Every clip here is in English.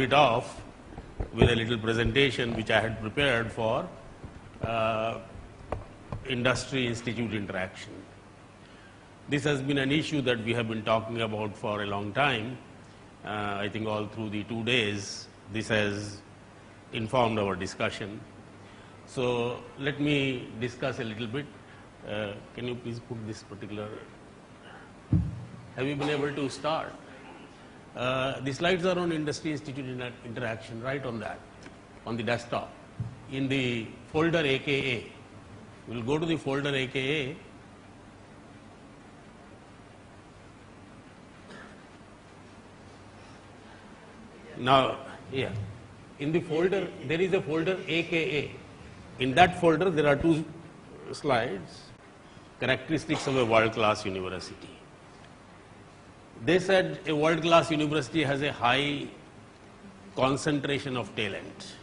it off with a little presentation which I had prepared for Industry Institute interaction. This has been an issue that we have been talking about for a long time. I think all through the 2 days, this has informed our discussion. So let me discuss a little bit. Can you please put this particular, have you been able to start? The slides are on Industry Institute interaction, right on that, on the desktop, in the folder AKA. We'll go to the folder AKA. Now, yeah, in the folder, there is a folder AKA. In that folder, there are 2 slides, characteristics of a world-class university. They said a world-class university has a high concentration of talent.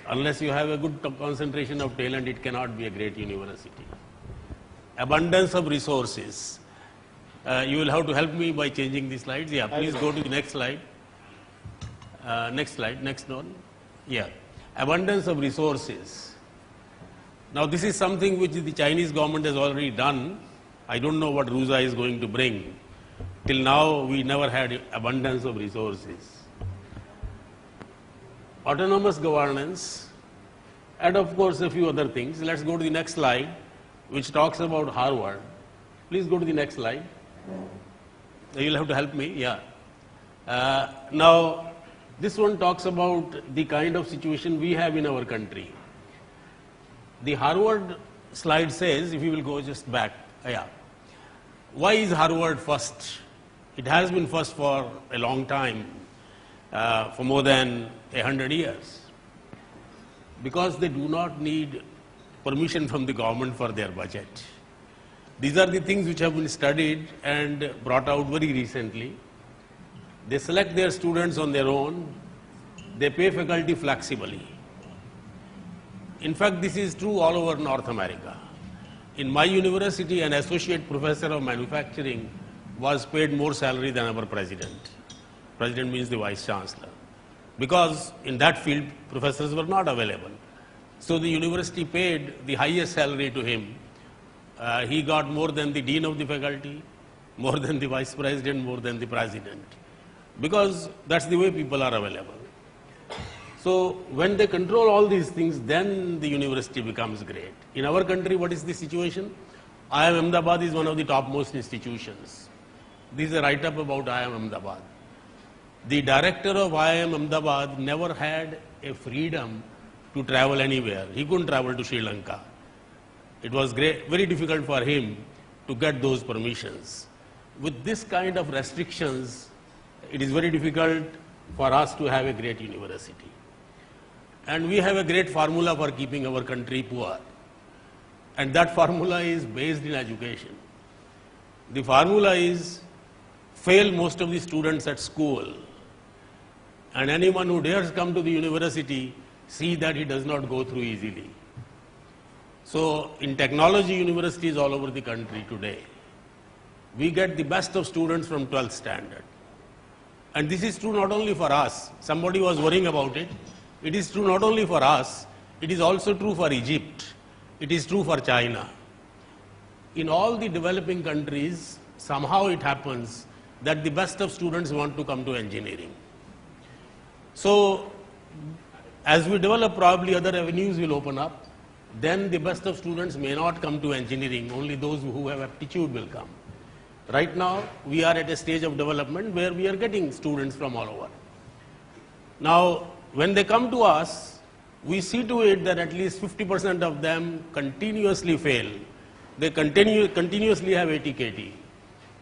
Unless you have a good concentration of talent, it cannot be a great university. Abundance of resources. You will have to help me by changing the slides. Yeah, please go to the next slide. Next slide, next one. Yeah, abundance of resources. Now this is something which the Chinese government has already done. I don't know what RUSA is going to bring. Till now, we never had abundance of resources. Autonomous governance, and of course a few other things. Let's go to the next slide, which talks about Harvard. Please go to the next slide. You'll have to help me, yeah. Now, this one talks about the kind of situation we have in our country. The Harvard slide says, if you will go just back, yeah. Why is Harvard first? It has been first for a long time, for more than 100 years. Because they do not need permission from the government for their budget. These are the things which have been studied and brought out very recently. They select their students on their own. They pay faculty flexibly. In fact, this is true all over North America. In my university, an associate professor of manufacturing was paid more salary than our president. President means the vice chancellor. Because in that field, professors were not available. So the university paid the highest salary to him. He got more than the dean of the faculty, more than the vice president, more than the president. Because that's the way people are available. So when they control all these things, then the university becomes great. In our country, what is the situation? IIM Ahmedabad is one of the topmost institutions. This is a write-up about IIM Ahmedabad. The director of IIM Ahmedabad never had a freedom to travel anywhere. He couldn't travel to Sri Lanka. It was very difficult for him to get those permissions. With this kind of restrictions, it is very difficult for us to have a great university. And we have a great formula for keeping our country poor. And that formula is based in education. The formula is fail most of the students at school. And anyone who dares come to the university, see that he does not go through easily. So in technology universities all over the country today, we get the best of students from 12th standard. And this is true not only for us. Somebody was worrying about it. It is true not only for us, it is also true for Egypt. It is true for China. In all the developing countries, somehow it happens that the best of students want to come to engineering. So, as we develop, probably other avenues will open up. Then the best of students may not come to engineering, only those who have aptitude will come. Right now, we are at a stage of development where we are getting students from all over. Now, when they come to us, we see to it that at least 50% of them continuously fail. They continuously have ATKT,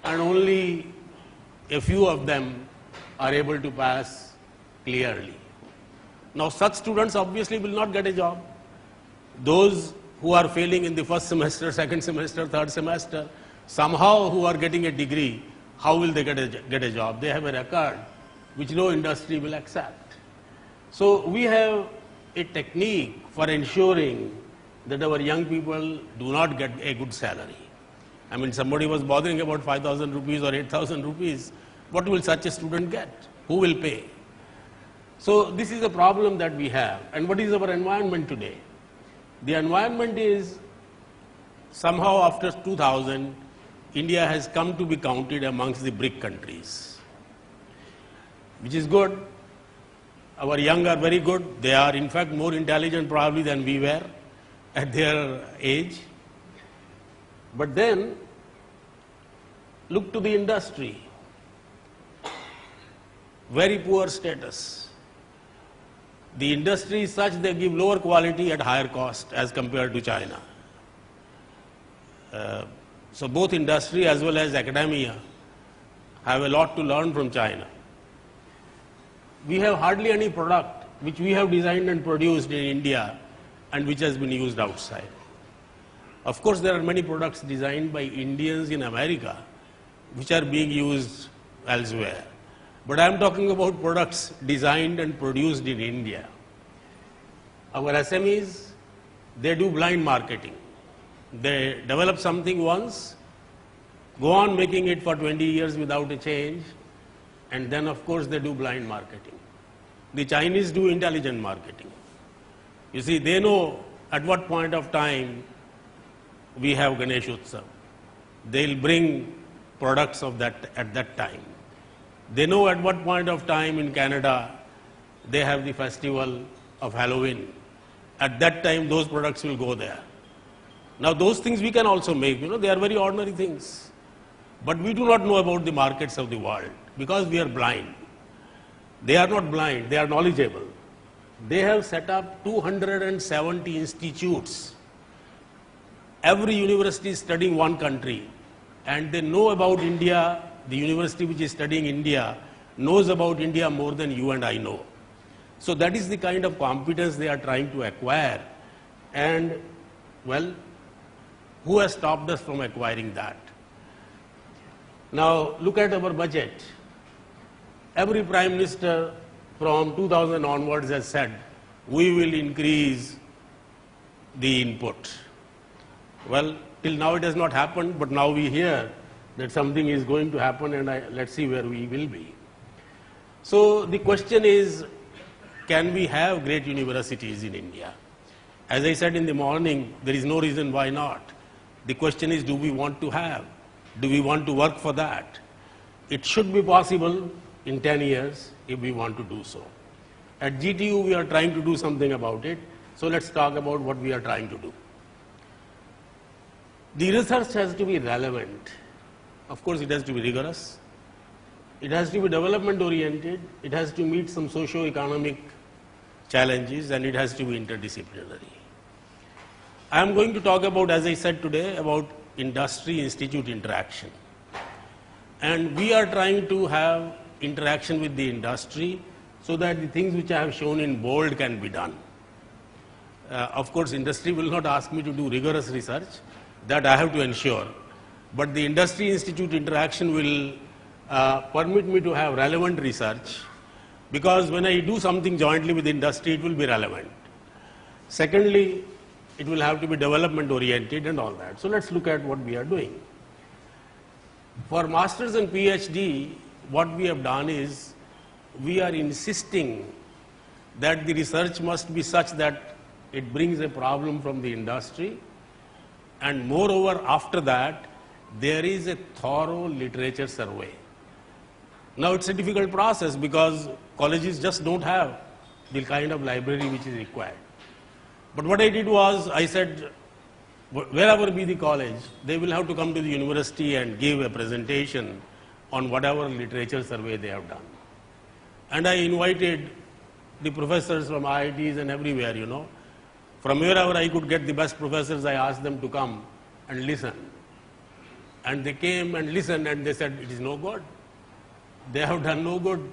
and only a few of them are able to pass clearly. Now, such students obviously will not get a job. Those who are failing in the first semester, second semester, third semester, somehow who are getting a degree, how will they get a job? They have a record which no industry will accept. So we have a technique for ensuring that our young people do not get a good salary. Somebody was bothering about 5,000 rupees or 8,000 rupees. What will such a student get? Who will pay? So this is a problem that we have. And what is our environment today? The environment is somehow after 2000, India has come to be counted amongst the BRIC countries, which is good. Our young are very good. They are in fact more intelligent probably than we were at their age. But then look to the industry. Very poor status. The industry is such they give lower quality at higher cost as compared to China. So both industry as well as academia have a lot to learn from China. We have hardly any product which we have designed and produced in India and which has been used outside. Of course, there are many products designed by Indians in America which are being used elsewhere. But I am talking about products designed and produced in India. Our SMEs, they do blind marketing. They develop something once, go on making it for 20 years without a change, and then of course they do blind marketing. The Chinese do intelligent marketing. You see, they know at what point of time we have Ganesh Utsav. They'll bring products of that at that time. They know at what point of time in Canada they have the festival of Halloween. At that time those products will go there. Now those things we can also make, they are very ordinary things. But we do not know about the markets of the world because we are blind. They are not blind, they are knowledgeable. They have set up 270 institutes. Every university is studying one country and they know about India. The university which is studying India knows about India more than you and I know. So that is the kind of competence they are trying to acquire. And well, who has stopped us from acquiring that? Now look at our budget. Every Prime Minister from 2000 onwards has said, we will increase the input. Well, till now it has not happened, but now we hear that something is going to happen and let's see where we will be. So the question is, can we have great universities in India? As I said in the morning, there is no reason why not. The question is, do we want to have? Do we want to work for that? It should be possible in 10 years if we want to do so. At GTU, we are trying to do something about it. So let's talk about what we are trying to do. The research has to be relevant. Of course, it has to be rigorous. It has to be development oriented. It has to meet some socio-economic challenges and it has to be interdisciplinary. I am going to talk about, as I said today, about industry-institute interaction. And we are trying to have interaction with the industry so that the things which I have shown in bold can be done. Of course, industry will not ask me to do rigorous research. That I have to ensure. But the industry-institute interaction will permit me to have relevant research because when I do something jointly with industry, it will be relevant. Secondly, it will have to be development oriented and all that. So let's look at what we are doing. For Masters and PhD, what we have done is we are insisting that the research must be such that it brings a problem from the industry, and moreover after that there is a thorough literature survey. Now it's a difficult process because colleges just don't have the kind of library which is required. But what I did was, I said, wherever be the college, they will have to come to the university and give a presentation on whatever literature survey they have done. And I invited the professors from IITs and everywhere, From wherever I could get the best professors, I asked them to come and listen. And they came and listened and they said, it is no good. They have done no good.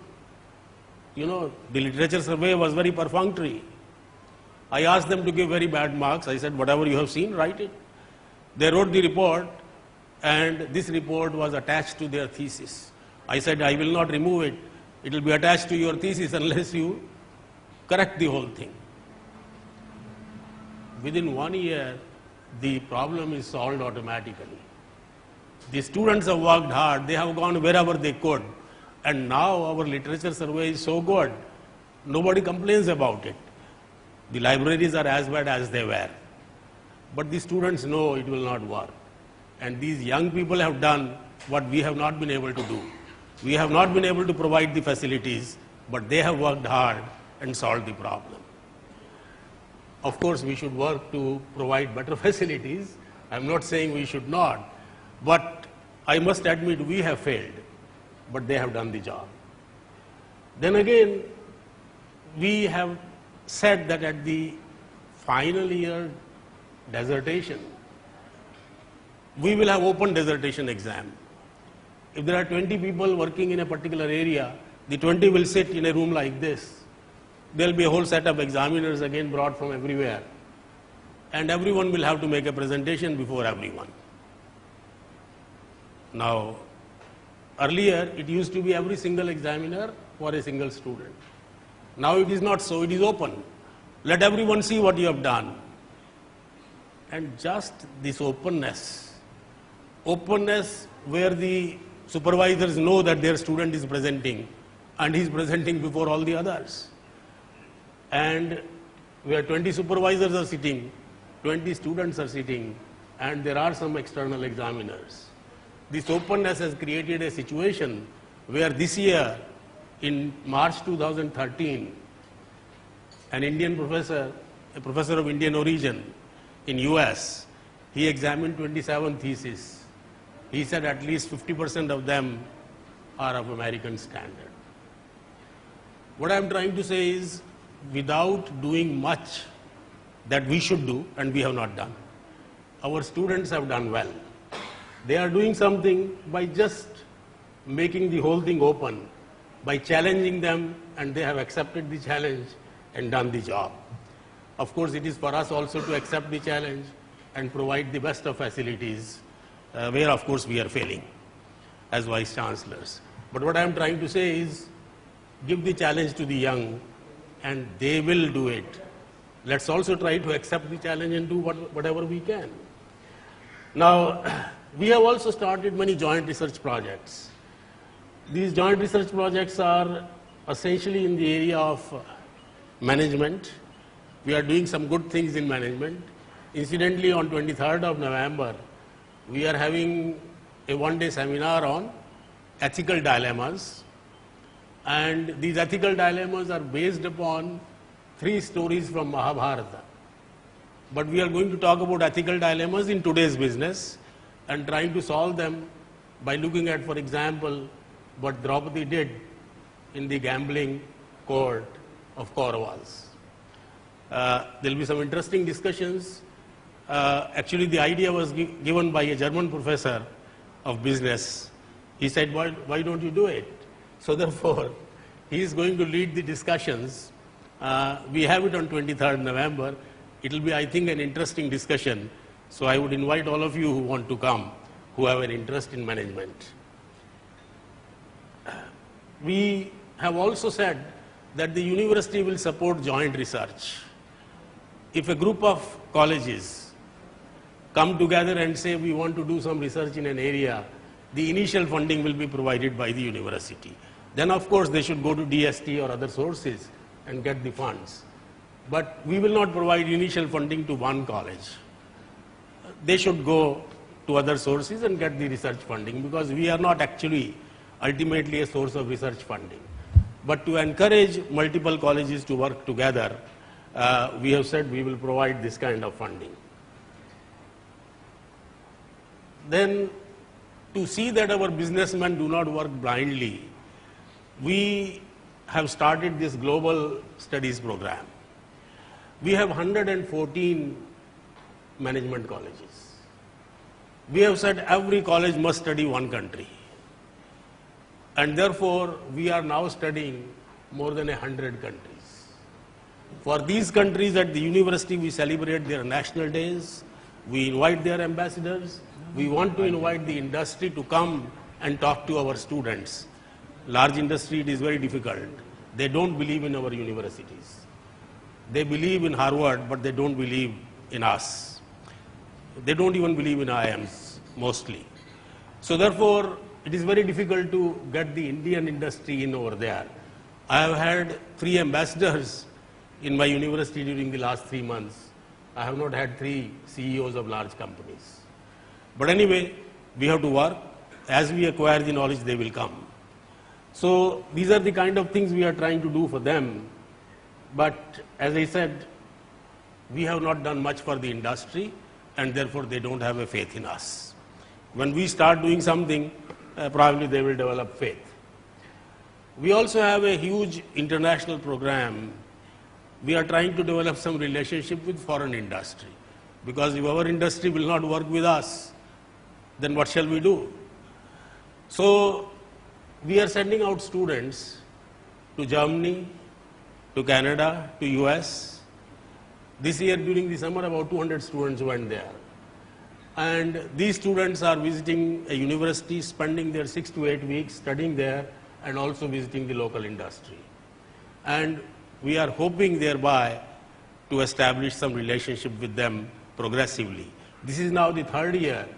The literature survey was very perfunctory. I asked them to give very bad marks. I said, whatever you have seen, write it. They wrote the report and this report was attached to their thesis. I said, I will not remove it. It will be attached to your thesis unless you correct the whole thing. Within 1 year, the problem is solved automatically. The students have worked hard. They have gone wherever they could And now our literature survey is so good, nobody complains about it. The libraries are as bad as they were. But the students know it will not work. And these young people have done what we have not been able to do. We have not been able to provide the facilities, but they have worked hard and solved the problem. Of course, we should work to provide better facilities. I'm not saying we should not, but I must admit we have failed, but they have done the job. Then again, we have said that at the final year dissertation, we will have open dissertation exam. If there are 20 people working in a particular area, the 20 will sit in a room like this. There will be a whole set of examiners again brought from everywhere. And everyone will have to make a presentation before everyone. Now, earlier it used to be every single examiner for a single student. Now it is not so, it is open. Let everyone see what you have done. And just this openness where the supervisors know that their student is presenting and he is presenting before all the others. And where 20 supervisors are sitting, 20 students are sitting, and there are some external examiners. This openness has created a situation where this year, in March 2013, an Indian professor, a professor of Indian origin in US, he examined 27 theses. He said at least 50% of them are of American standard. What I'm trying to say is, without doing much that we should do, and we have not done, our students have done well. They are doing something by just making the whole thing open, by challenging them, and they have accepted the challenge and done the job. Of course, it is for us also to accept the challenge and provide the best of facilities, where of course we are failing as vice chancellors. But what I am trying to say is, give the challenge to the young and they will do it. Let's also try to accept the challenge and do whatever we can. Now, we have also started many joint research projects. These joint research projects are essentially in the area of management. We are doing some good things in management. Incidentally, on 23rd of November, we are having a one-day seminar on ethical dilemmas. And these ethical dilemmas are based upon 3 stories from Mahabharata. But we are going to talk about ethical dilemmas in today's business and trying to solve them by looking at, for example, what Draupadi did in the gambling court of Kauravas. There will be some interesting discussions. Actually, the idea was given by a German professor of business. He said, why don't you do it? So therefore, he is going to lead the discussions. We have it on 23rd November. It will be, I think, an interesting discussion. So I would invite all of you who want to come, who have an interest in management. We have also said that the university will support joint research. If a group of colleges come together and say we want to do some research in an area, the initial funding will be provided by the university. Then of course they should go to DST or other sources and get the funds. But we will not provide initial funding to one college. They should go to other sources and get the research funding, because we are not actually ultimately a source of research funding. But to encourage multiple colleges to work together, we have said we will provide this kind of funding. Then, to see that our businessmen do not work blindly, we have started this global studies program. We have 114 management colleges. We have said every college must study one country. And therefore, we are now studying more than 100 countries. For these countries at the university, we celebrate their national days. We invite their ambassadors. We want to invite the industry to come and talk to our students. Large industry, it is very difficult. They don't believe in our universities. They believe in Harvard, but they don't believe in us. They don't even believe in IIMs, mostly. So therefore, it is very difficult to get the Indian industry in over there. I have had 3 ambassadors in my university during the last 3 months. I have not had 3 CEOs of large companies. But anyway, we have to work. As we acquire the knowledge, they will come. So these are the kind of things we are trying to do for them. But as I said, we have not done much for the industry, and therefore they don't have a faith in us. When we start doing something, probably they will develop faith. We also have a huge international program. We are trying to develop some relationship with foreign industry, because if our industry will not work with us, then what shall we do? So we are sending out students to Germany, to Canada, to US. This year during the summer about 200 students went there. And these students are visiting a university, spending their 6 to 8 weeks studying there and also visiting the local industry. And we are hoping thereby to establish some relationship with them progressively. This is now the 3rd year,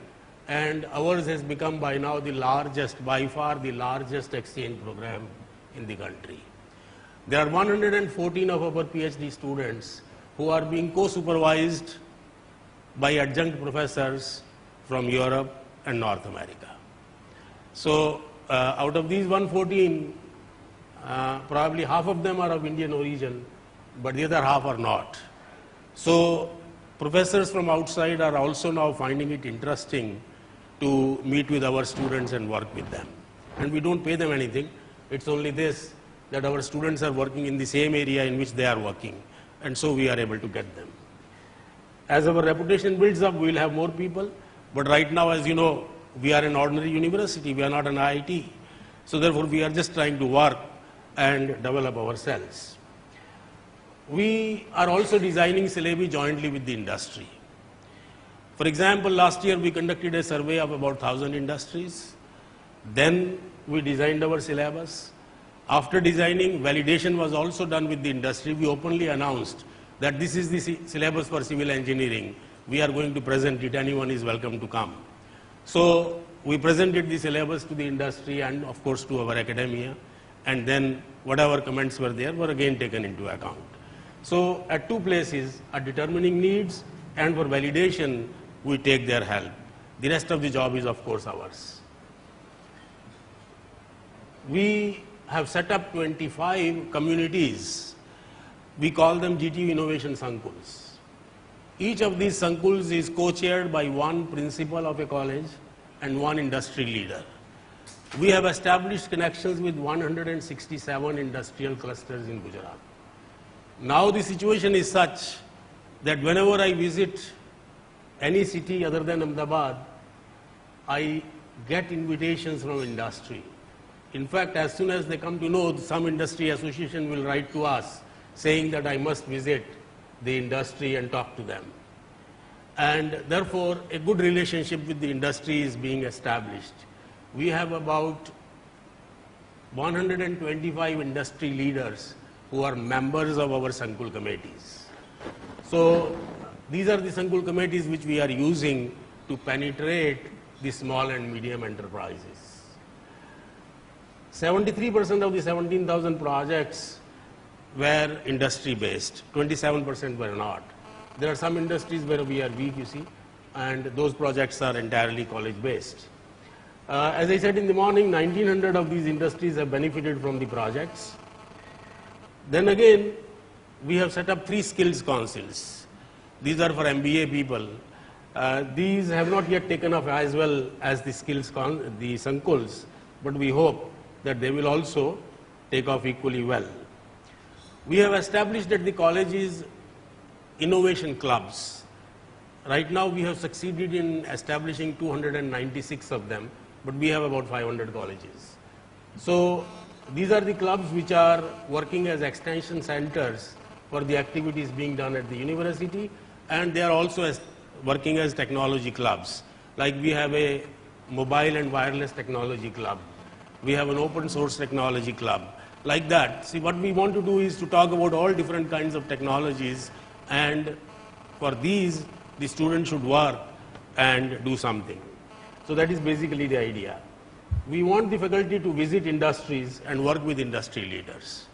and ours has become by now the largest, by far the largest exchange program in the country. There are 114 of our PhD students who are being co-supervised by adjunct professors from Europe and North America. So out of these 114, probably half of them are of Indian origin, but the other half are not. So professors from outside are also now finding it interesting to meet with our students and work with them. And we don't pay them anything. It's only this, that our students are working in the same area in which they are working, and so we are able to get them. As our reputation builds up, we will have more people, but right now, as you know, we are an ordinary university, we are not an IIT. So therefore, we are just trying to work and develop ourselves. We are also designing syllabi jointly with the industry. For example, last year we conducted a survey of about 1,000 industries. Then we designed our syllabus. After designing, validation was also done with the industry. We openly announced that this is the syllabus for civil engineering. We are going to present it. Anyone is welcome to come. So we presented the syllabus to the industry and of course to our academia, and then whatever comments were there were again taken into account. So at 2 places, at determining needs and for validation, we take their help. The rest of the job is of course ours. We have set up 25 communities. We call them GTU Innovation Sankuls. Each of these Sankuls is co-chaired by 1 principal of a college and 1 industry leader. We have established connections with 167 industrial clusters in Gujarat. Now the situation is such that whenever I visit any city other than Ahmedabad, I get invitations from industry. In fact, as soon as they come to know, some industry association will write to us saying that I must visit the industry and talk to them. And therefore, a good relationship with the industry is being established. We have about 125 industry leaders who are members of our Sankul committees. So these are the Sankul committees which we are using to penetrate the small and medium enterprises. 73% of the 17,000 projects were industry based, 27% were not. There are some industries where we are weak, you see, and those projects are entirely college based. As I said in the morning, 1900 of these industries have benefited from the projects. Then again, we have set up 3 skills councils. These are for MBA people. These have not yet taken off as well as the the Sankuls, but we hope that they will also take off equally well. We have established at the colleges innovation clubs. Right now we have succeeded in establishing 296 of them, but we have about 500 colleges. So these are the clubs which are working as extension centers for the activities being done at the university, and they are also working as technology clubs. Like we have a mobile and wireless technology club. We have an open source technology club. Like that. See, what we want to do is to talk about all different kinds of technologies, and for these, the students should work and do something. So that is basically the idea. we want the faculty to visit industries and work with industry leaders.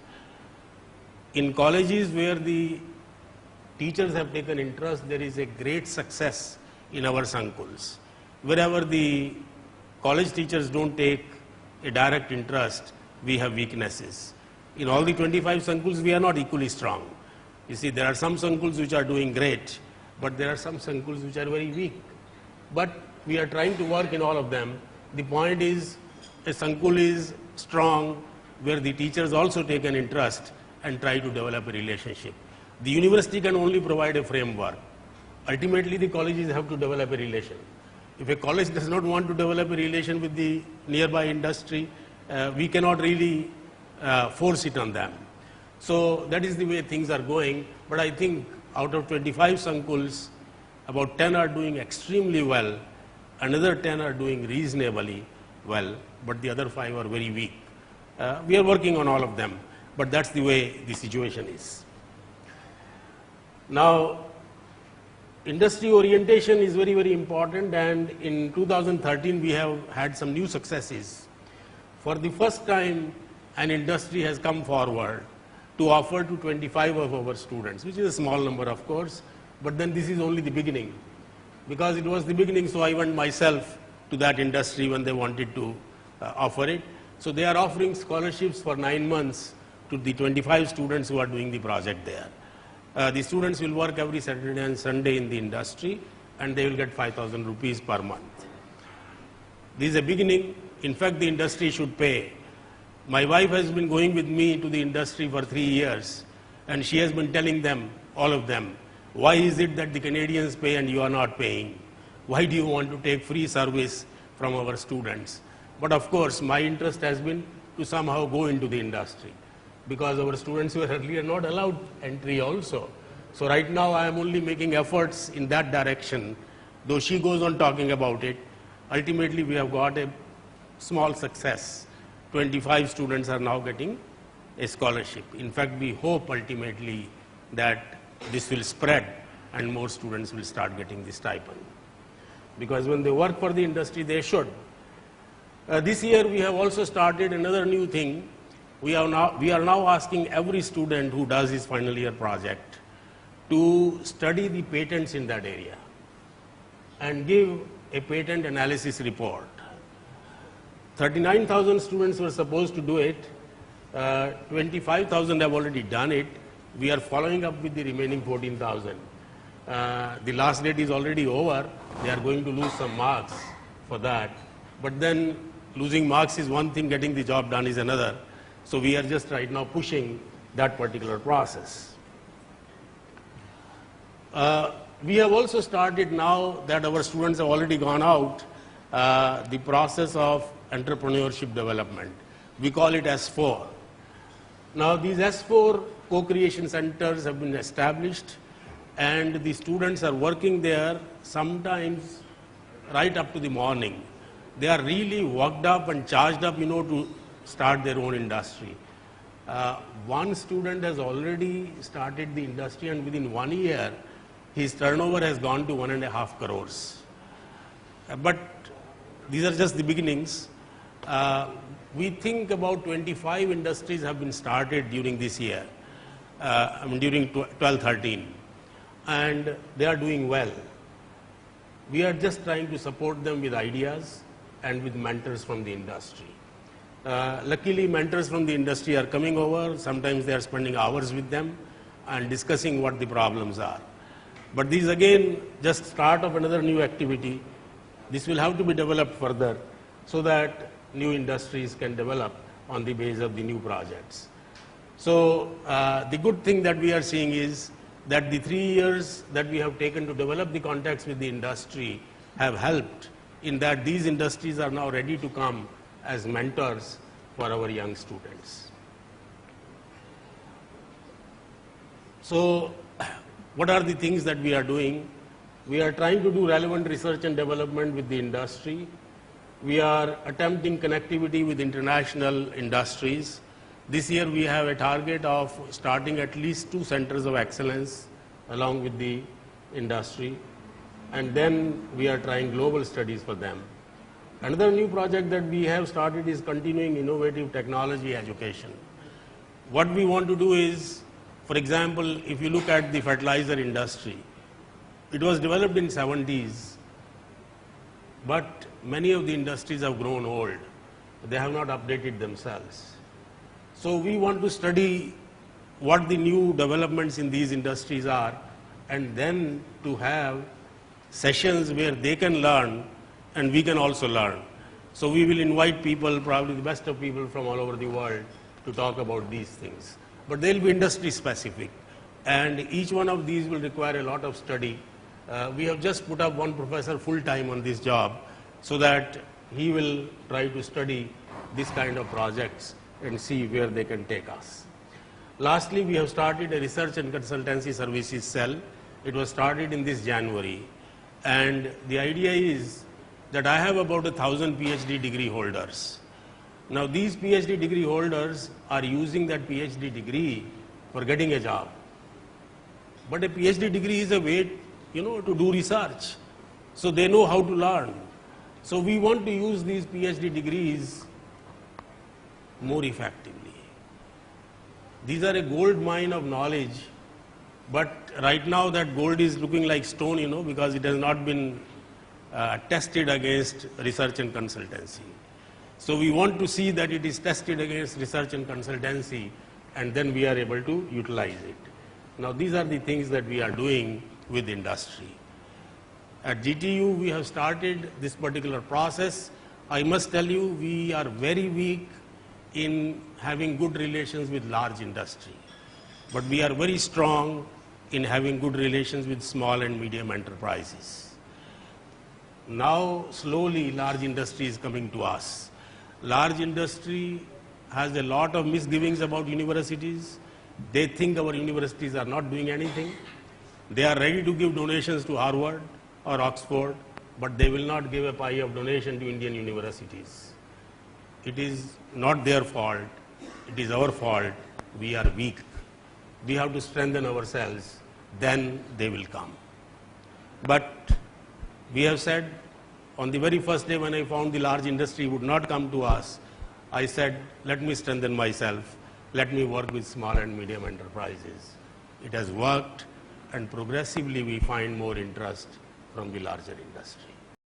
In colleges where the teachers have taken interest, there is a great success in our Sankuls. Wherever the college teachers don't take a direct interest, we have weaknesses. In all the 25 Sankuls, we are not equally strong. You see, there are some Sankuls which are doing great, but there are some Sankuls which are very weak. But we are trying to work in all of them. The point is, a Sankul is strong where the teachers also take an interest and try to develop a relationship. The university can only provide a framework. Ultimately, the colleges have to develop a relation. If a college does not want to develop a relation with the nearby industry, we cannot really force it on them. So that is the way things are going. But I think out of 25 Sankuls, about 10 are doing extremely well, another 10 are doing reasonably well, but the other 5 are very weak. We are working on all of them, but that's the way the situation is. Now, industry orientation is very, very important, and in 2013 we have had some new successes. For the first time, an industry has come forward to offer to 25 of our students, which is a small number of course, but then this is only the beginning. Because it was the beginning, so I went myself to that industry when they wanted to offer it. So they are offering scholarships for 9 months to the 25 students who are doing the project there. The students will work every Saturday and Sunday in the industry, and they will get 5,000 rupees per month. This is a beginning. In fact, the industry should pay. My wife has been going with me to the industry for 3 years, and she has been telling them, all of them, why is it that the Canadians pay and you are not paying? Why do you want to take free service from our students? But of course, my interest has been to somehow go into the industry, because our students were earlier not allowed entry also. So right now I am only making efforts in that direction, though she goes on talking about it. Ultimately, we have got a small success. 25 students are now getting a scholarship. In fact, we hope ultimately that this will spread and more students will start getting the stipend. Because when they work for the industry, they should. This year we have also started another new thing. We are now asking every student who does his final year project to study the patents in that area and give a patent analysis report. 39,000 students were supposed to do it. 25,000 have already done it. We are following up with the remaining 14,000. The last date is already over. They are going to lose some marks for that. But then losing marks is one thing, getting the job done is another. So we are just right now pushing that particular process. We have also started, now that our students have already gone out, the process of entrepreneurship development. We call it S4. Now these S4 co-creation centers have been established, and the students are working there sometimes right up to the morning. They are really worked up and charged up, to start their own industry. One student has already started the industry, and within 1 year, his turnover has gone to 1.5 crores. But these are just the beginnings. We think about 25 industries have been started during this year, during 12-13, and they are doing well. We are just trying to support them with ideas and with mentors from the industry. Luckily, mentors from the industry are coming over. Sometimes they are spending hours with them and discussing what the problems are. But this is again just start of another new activity. This will have to be developed further so that new industries can develop on the basis of the new projects. So the good thing that we are seeing is that the 3 years that we have taken to develop the contacts with the industry have helped in that these industries are now ready to come as mentors for our young students. So what are the things that we are doing? We are trying to do relevant research and development with the industry. We are attempting connectivity with international industries. This year we have a target of starting at least 2 centers of excellence along with the industry, and then we are trying global studies for them. Another new project that we have started is continuing innovative technology education. What we want to do is, for example, if you look at the fertilizer industry, it was developed in 70s, but many of the industries have grown old. They have not updated themselves. So we want to study what the new developments in these industries are, and then to have sessions where they can learn and we can also learn. So we will invite people, probably the best of people from all over the world, to talk about these things. But they'll be industry specific, and each one of these will require a lot of study. We have just put up one professor full time on this job so that he will try to study this kind of projects and see where they can take us. Lastly, we have started a research and consultancy services cell. It was started in this January, and the idea is that I have about 1,000 PhD degree holders. Now these PhD degree holders are using that PhD degree for getting a job. But a PhD degree is a way, to do research. So they know how to learn. So we want to use these PhD degrees more effectively. These are a gold mine of knowledge, but right now that gold is looking like stone, because it has not been tested against research and consultancy. So we want to see that it is tested against research and consultancy, and then we are able to utilize it. Now these are the things that we are doing with industry. At GTU, we have started this particular process. I must tell you, we are very weak in having good relations with large industry, but we are very strong in having good relations with small and medium enterprises. Now, slowly, large industry is coming to us. Large industry has a lot of misgivings about universities. They think our universities are not doing anything. They are ready to give donations to Harvard or Oxford, but they will not give a pie of donation to Indian universities. It is not their fault. It is our fault. We are weak. We have to strengthen ourselves. Then they will come. But we have said, on the very first day when I found the large industry would not come to us, I said, let me strengthen myself. Let me work with small and medium enterprises. It has worked, and progressively we find more interest from the larger industry.